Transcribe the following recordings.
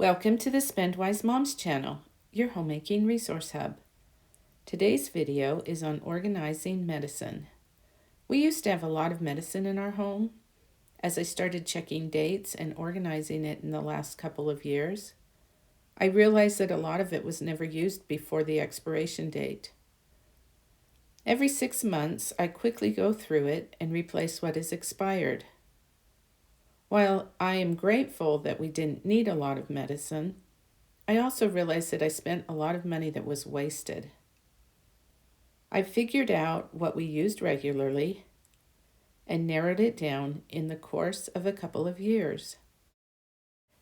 Welcome to the Spendwise Moms channel, your homemaking resource hub. Today's video is on organizing medicine. We used to have a lot of medicine in our home. As I started checking dates and organizing it in the last couple of years, I realized that a lot of it was never used before the expiration date. Every 6 months, I quickly go through it and replace what is expired. While I am grateful that we didn't need a lot of medicine, I also realized that I spent a lot of money that was wasted. I figured out what we used regularly and narrowed it down in the course of a couple of years.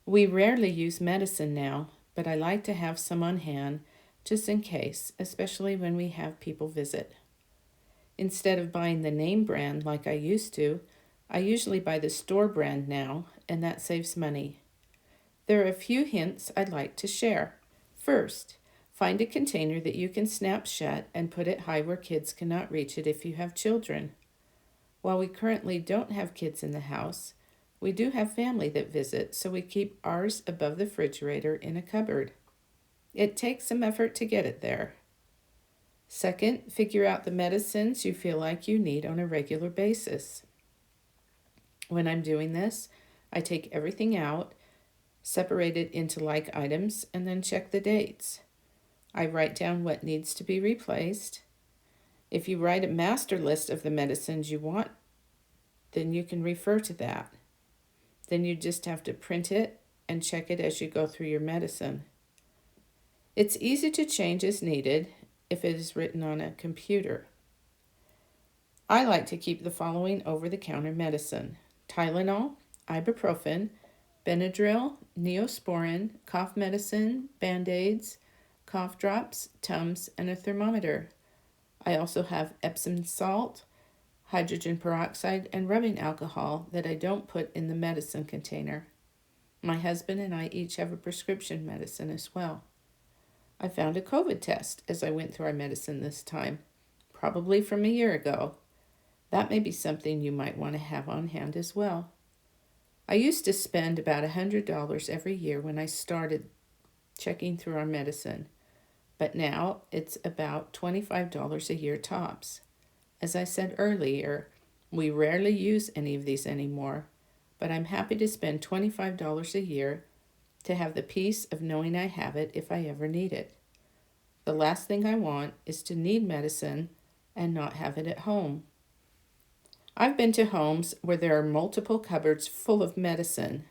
We rarely use medicine now, but I like to have some on hand just in case, especially when we have people visit. Instead of buying the name brand like I used to, I usually buy the store brand now, and that saves money. There are a few hints I'd like to share. First, find a container that you can snap shut and put it high where kids cannot reach it if you have children. While we currently don't have kids in the house, we do have family that visit, so we keep ours above the refrigerator in a cupboard. It takes some effort to get it there. Second, figure out the medicines you feel like you need on a regular basis. When I'm doing this, I take everything out, separate it into like items, and then check the dates. I write down what needs to be replaced. If you write a master list of the medicines you want, then you can refer to that. Then you just have to print it and check it as you go through your medicine. It's easy to change as needed if it is written on a computer. I like to keep the following over-the-counter medicine: Tylenol, ibuprofen, Benadryl, Neosporin, cough medicine, Band-Aids, cough drops, Tums, and a thermometer. I also have Epsom salt, hydrogen peroxide, and rubbing alcohol that I don't put in the medicine container. My husband and I each have a prescription medicine as well. I found a COVID test as I went through our medicine this time, probably from a year ago. That may be something you might want to have on hand as well. I used to spend about $100 every year when I started checking through our medicine, but now it's about $25 a year tops. As I said earlier, we rarely use any of these anymore, but I'm happy to spend $25 a year to have the peace of knowing I have it if I ever need it. The last thing I want is to need medicine and not have it at home. I've been to homes where there are multiple cupboards full of medicine.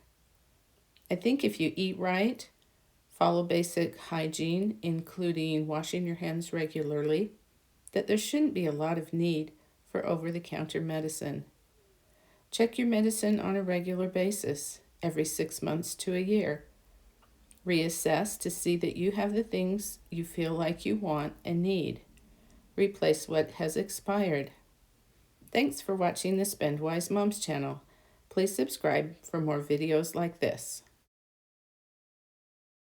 I think if you eat right, follow basic hygiene, including washing your hands regularly, that there shouldn't be a lot of need for over-the-counter medicine. Check your medicine on a regular basis, every 6 months to a year. Reassess to see that you have the things you feel like you want and need. Replace what has expired. Thanks for watching the Spendwise Moms channel. Please subscribe for more videos like this.